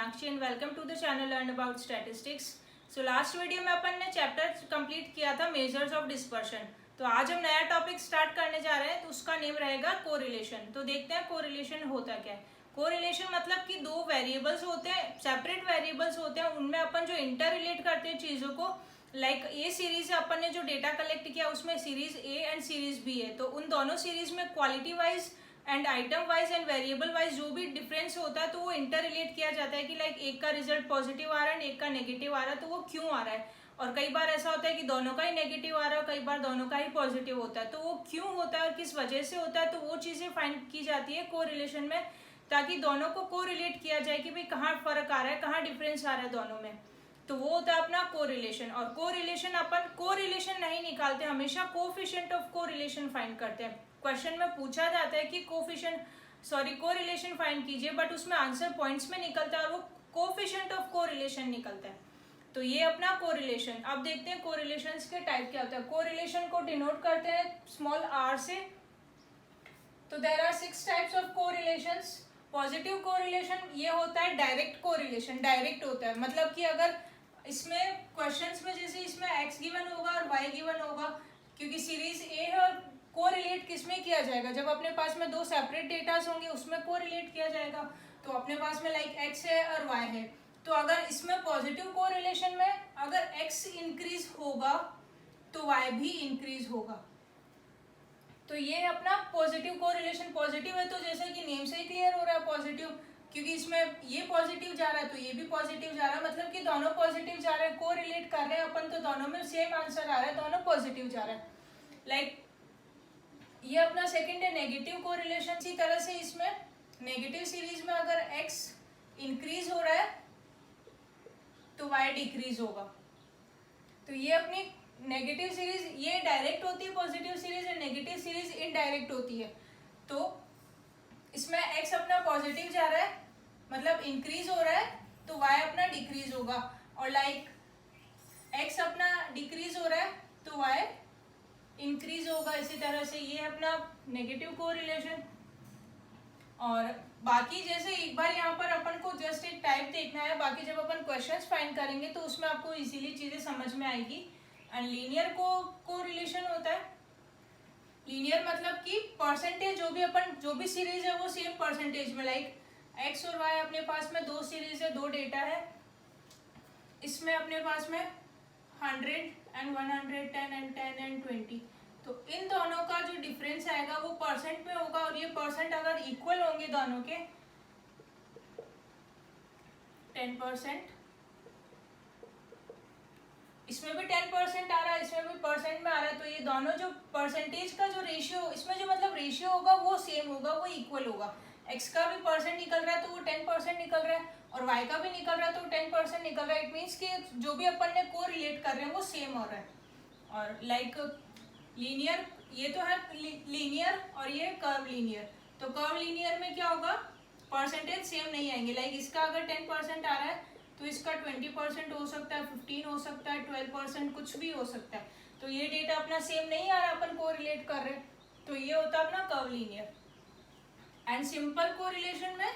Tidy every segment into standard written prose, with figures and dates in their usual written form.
Meenakshi and welcome to the channel learn about statistics. So last video में अपन ने chapter complete किया था मेजर्स ऑफ डिस्पर्शन। तो आज हम नया टॉपिक स्टार्ट करने जा रहे हैं, तो उसका नेम रहेगा कोरिलेशन। तो देखते हैं कोरिलेशन होता क्या है। कोरिलेशन मतलब कि दो वेरिएबल्स होते हैं, सेपरेट वेरिएबल्स होते हैं, उनमें अपन जो इंटर रिलेट करते हैं चीज़ों को, लाइक ए सीरीज से अपन ने जो डेटा कलेक्ट किया उसमें series A and series B है, तो उन दोनों सीरीज में quality wise and item wise and variable wise जो भी डिफरेंस होता है तो वो इंटर रिलेट किया जाता है कि लाइक एक का रिजल्ट पॉजिटिव आ रहा है, एक का नेगेटिव आ रहा है, तो वो क्यों आ रहा है। और कई बार ऐसा होता है कि दोनों का ही नेगेटिव आ रहा है, कई बार दोनों का ही पॉजिटिव होता है, तो वो क्यों होता है और किस वजह से होता है, तो वो चीजें फाइंड की जाती है कोरिलेशन में, ताकि दोनों को कोरिलेट किया जाए कि भाई कहाँ फर्क आ रहा है, कहाँ डिफरेंस आ रहा है दोनों में। तो वो होता है अपना कोरिलेशन। और कोरिलेशन अपन कोरिलेशन नहीं निकालते, हमेशा कोफिशिएंट ऑफ कोरिलेशन फाइंड करते हैं। क्वेश्चन में पूछा जाता है कि कोरिलेशन फाइंड कीजिए, बट उसमें आंसर पॉइंट्स में निकलता है और वो कोफिशिएंट ऑफ कोरिलेशन निकलता है। तो ये अपना कोरिलेशन। अब देखते हैं कोरिलेशन के टाइप क्या होता है। कोरिलेशन को डिनोट करते हैं स्मॉल आर से। तो there are 6 types of correlations. Positive correlation ये होता है डायरेक्ट कोरिलेशन, डायरेक्ट होता है, मतलब कि अगर इसमें क्वेश्चंस में जैसे इसमें x गिवन होगा और y गिवन होगा, क्योंकि सीरीज ए है, और कोरिलेट किसमें किया जाएगा, जब अपने पास में दो सेपरेट डेटास होंगे उसमें कोरिलेट किया जाएगा। तो अपने पास में लाइक x है और y है, तो अगर इसमें पॉजिटिव कोरिलेशन में अगर x इंक्रीज होगा तो y भी इंक्रीज होगा। तो ये अपना पॉजिटिव कोरिलेशन। पॉजिटिव है तो जैसे कि नेम से ही क्लियर हो रहा है पॉजिटिव, क्योंकि इसमें ये पॉजिटिव जा रहा है तो ये भी पॉजिटिव जा रहा है, मतलब कि दोनों पॉजिटिव जा रहे हैं, कोरिलेट कर रहे हैं अपन, तो दोनों में सेम आंसर आ रहा है, दोनों पॉजिटिव जा रहा है। लाइक ये अपना सेकंड है नेगेटिव कोरिलेशन। इसी तरह से इसमें नेगेटिव सीरीज में अगर x इंक्रीज हो रहा है तो y डिक्रीज होगा। तो ये अपनी नेगेटिव सीरीज ये डायरेक्ट होती है पॉजिटिव सीरीज, और नेगेटिव सीरीज इनडायरेक्ट होती है। तो इसमें x अपना पॉजिटिव जा रहा है, मतलब इंक्रीज हो रहा है, तो y अपना डिक्रीज होगा। और लाइक x अपना डिक्रीज हो रहा है तो y इंक्रीज होगा। इसी तरह से ये अपना नेगेटिव कोरिलेशन। और बाकी जैसे एक बार यहाँ पर अपन को जस्ट एक टाइप देखना है, बाकी जब अपन क्वेश्चंस फाइंड करेंगे तो उसमें आपको इजीली चीजें समझ में आएगी। एंड लीनियर कोरिलेशन होता है। लीनियर मतलब कि परसेंटेज, जो भी सीरीज है वो सेम परसेंटेज में, लाइक x और y अपने पास में दो सीरीज है, दो डेटा है, इसमें अपने पास में 100 एंड 110 एंड 10 एंड 20, तो इन दोनों का जो डिफरेंस आएगा वो परसेंट में होगा। और ये परसेंट अगर इक्वल होंगे दोनों के 10%, इसमें भी 10% आ रहा है, इसमें भी परसेंट में आ रहा है, तो ये दोनों जो परसेंटेज का जो रेशियो, इसमें जो मतलब रेशियो होगा वो सेम होगा, वो इक्वल होगा। x का भी परसेंट निकल रहा है तो वो 10% निकल रहा है, और y का भी निकल रहा है तो 10% निकल रहा है। इट मीन्स कि जो भी अपन ने को रिलेट कर रहे हैं वो सेम हो रहा है। और लाइक लीनियर, ये तो है लीनियर और ये कर्व लीनियर। तो कर्व लीनियर में क्या होगा, परसेंटेज सेम नहीं आएंगे। लाइक इसका अगर 10% आ रहा है तो इसका 20% हो सकता है, 15 हो सकता है, 12%, कुछ भी हो सकता है। तो ये डेटा अपना सेम नहीं आ रहा, अपन को रिलेट कर रहे हैं, तो ये होता है अपना curve linear. And simple correlation में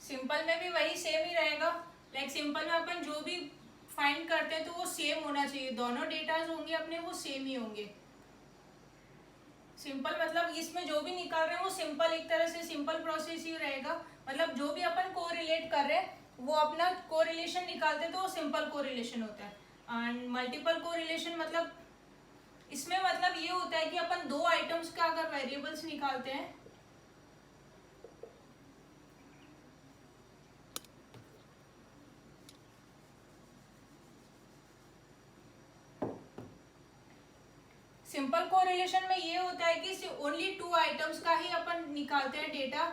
सिंपल में भी वही सेम ही रहेगा। लाइक सिंपल में अपन जो भी फाइंड करते हैं तो वो सेम होना चाहिए, दोनों डेटाज होंगे अपने वो सेम ही होंगे। सिंपल मतलब इसमें जो भी निकाल रहे हैं वो सिंपल, एक तरह से सिंपल प्रोसेस ही रहेगा। मतलब जो भी अपन कोरिलेट कर रहे हैं वो अपना कोरिलेशन निकालते हैं तो वो सिंपल कोरिलेशन होता है। एंड मल्टीपल कोरिलेशन मतलब इसमें मतलब ये होता है कि अपन दो आइटम्स का अगर वेरिएबल्स निकालते हैं, सिंपल कोरिलेशन में ये होता है कि ओनली 2 आइटम्स का ही अपन निकालते हैं डेटा।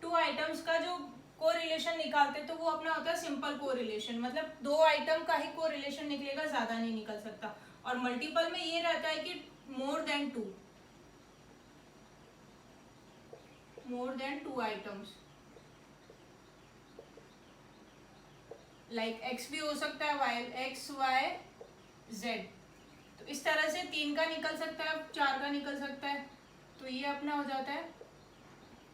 2 आइटम्स का जो कोरिलेशन निकालते तो वो अपना होता है सिंपल कोरिलेशन, मतलब दो आइटम का ही कोरिलेशन निकलेगा, ज्यादा नहीं निकल सकता। और मल्टीपल में ये रहता है कि more than two items, like X भी हो सकता है, वाई, एक्स वाई जेड। तो इस तरह से 3 का निकल सकता है, 4 का निकल सकता है। तो ये अपना हो जाता है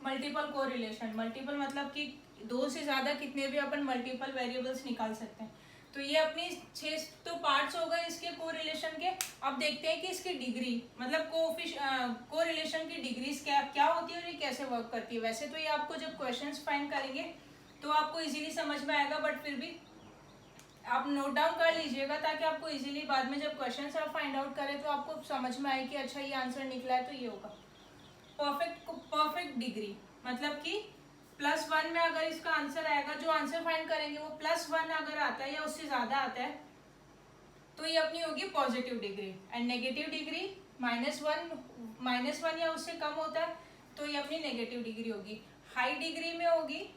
मल्टीपल कोरिलेशन। मल्टीपल मतलब कि 2 से ज्यादा कितने भी अपन मल्टीपल वेरिएबल्स निकाल सकते हैं। तो ये अपनी 6 तो पार्ट्स हो गए इसके कोरिलेशन के। अब देखते हैं कि इसकी डिग्री, मतलब कोरिलेशन की डिग्रीज क्या होती है और ये कैसे वर्क करती है। वैसे तो ये आपको जब क्वेश्चंस फाइंड करेंगे तो आपको इजीली समझ में आएगा, बट फिर भी आप नोट डाउन कर लीजिएगा ताकि आपको इजीली बाद में जब क्वेश्चंस आप फाइंड आउट करें तो आपको समझ में आए कि अच्छा ये आंसर निकला है तो ये होगा। परफेक्ट डिग्री मतलब कि +1 में अगर इसका आंसर आएगा, जो आंसर फाइंड करेंगे वो +1 अगर आता है या उससे ज्यादा आता है तो ये अपनी होगी positive degree. And negative degree -1 या उससे कम होता है तो ये अपनी नेगेटिव डिग्री होगी। हाई डिग्री में होगी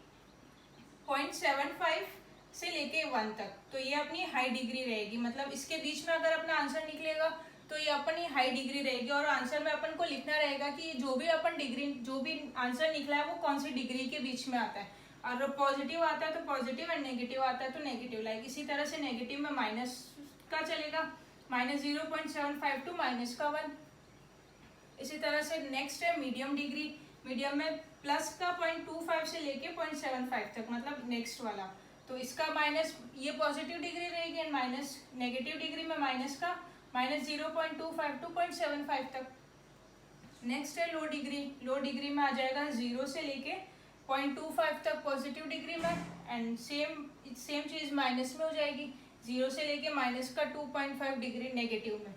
0.75 से लेके 1 तक, तो ये अपनी हाई डिग्री रहेगी। मतलब इसके बीच में अगर अपना आंसर निकलेगा तो ये अपनी हाई डिग्री रहेगी। और आंसर में अपन को लिखना रहेगा कि जो भी आंसर निकला है वो कौन सी डिग्री के बीच में आता है। अगर पॉजिटिव आता है तो पॉजिटिव, एंड नेगेटिव आता है तो नेगेटिव। लाइक इसी तरह से नेगेटिव में माइनस का चलेगा, -0.75 टू -1। इसी तरह से नेक्स्ट है मीडियम डिग्री। मीडियम में प्लस का 0.25 से लेके 0.75 तक, मतलब नेक्स्ट वाला। तो इसका माइनस, ये पॉजिटिव डिग्री रहेगी, एंड माइनस नेगेटिव डिग्री में माइनस का -0.25 टू 0.75 तक। नेक्स्ट है लो डिग्री। लो डिग्री में आ जाएगा 0 से लेके 0.25 तक पॉजिटिव डिग्री में, एंड सेम चीज माइनस में हो जाएगी, 0 से लेके माइनस का 2.5 डिग्री नेगेटिव में।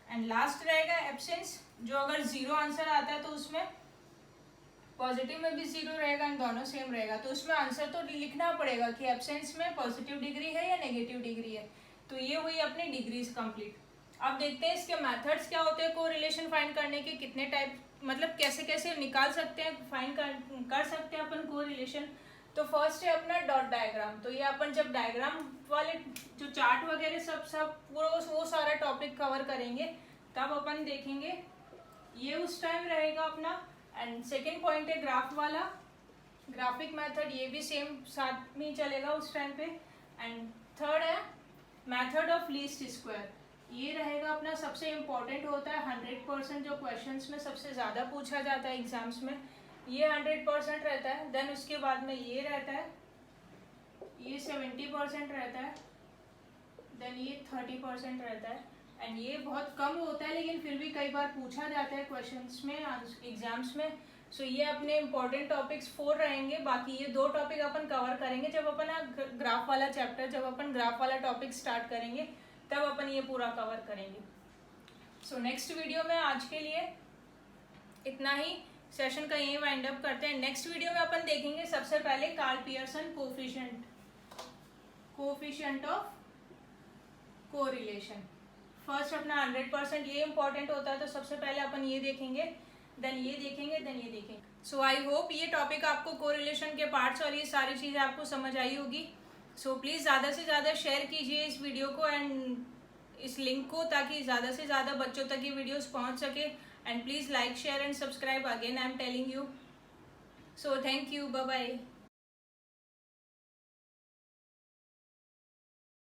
एंड लास्ट रहेगा एब्सेंस, जो अगर 0 आंसर आता है तो उसमें पॉजिटिव में भी 0 रहेगा एंड दोनों सेम रहेगा। तो उसमें आंसर तो लिखना पड़ेगा कि एब्सेंस में पॉजिटिव डिग्री है या नेगेटिव डिग्री है। तो ये हुई अपनी डिग्रीज कंप्लीट। अब देखते हैं इसके मेथड्स क्या होते हैं कोरिलेशन फाइंड करने के, कितने टाइप, मतलब कैसे कैसे निकाल सकते हैं, फाइंड कर सकते हैं अपन कोरिलेशन। तो फर्स्ट है अपना डॉट डायग्राम। तो ये अपन जब डायग्राम वाले जो चार्ट वगैरह सब वो सारा टॉपिक कवर करेंगे तब अपन देखेंगे, ये उस टाइम रहेगा अपना। एंड सेकेंड पॉइंट है ग्राफ वाला, ग्राफिक मेथड, ये भी सेम साथ में चलेगा उस टाइम पे। एंड थर्ड है मेथड ऑफ लीस्ट स्क्वायर, ये रहेगा अपना सबसे इम्पोर्टेंट होता है। 100% जो क्वेश्चंस में सबसे ज़्यादा पूछा जाता है एग्जाम्स में, ये 100% रहता है। देन उसके बाद में ये रहता है, ये 70% रहता है। देन ये 30% रहता है। एंड ये बहुत कम होता है लेकिन फिर भी कई बार पूछा जाता है क्वेश्चंस में, एग्जाम्स में। सो ये अपने इम्पोर्टेंट टॉपिक्स 4 रहेंगे। बाकी ये 2 टॉपिक अपन कवर करेंगे जब अपन ग्राफ वाला चैप्टर, जब अपन ग्राफ वाला टॉपिक स्टार्ट करेंगे तब अपन ये पूरा कवर करेंगे। सो नेक्स्ट वीडियो में आज के लिए इतना ही, सेशन का यही वाइंड अप करते हैं। नेक्स्ट वीडियो में अपन देखेंगे सबसे पहले Karl Pearson coefficient of correlation. First अपना 100% ये इंपॉर्टेंट होता है, तो सबसे पहले अपन ये देखेंगे, देन ये देखेंगे, देन ये देखेंगे। सो आई होप ये टॉपिक आपको कोरिलेशन के पार्ट्स और ये सारी चीज़ें आपको समझ आई होगी। सो प्लीज़ ज़्यादा से ज़्यादा शेयर कीजिए इस वीडियो को एंड इस लिंक को, ताकि ज़्यादा से ज़्यादा बच्चों तक ये वीडियोस पहुंच सके। And please like, share and subscribe, again I am telling you. So thank you, bye bye.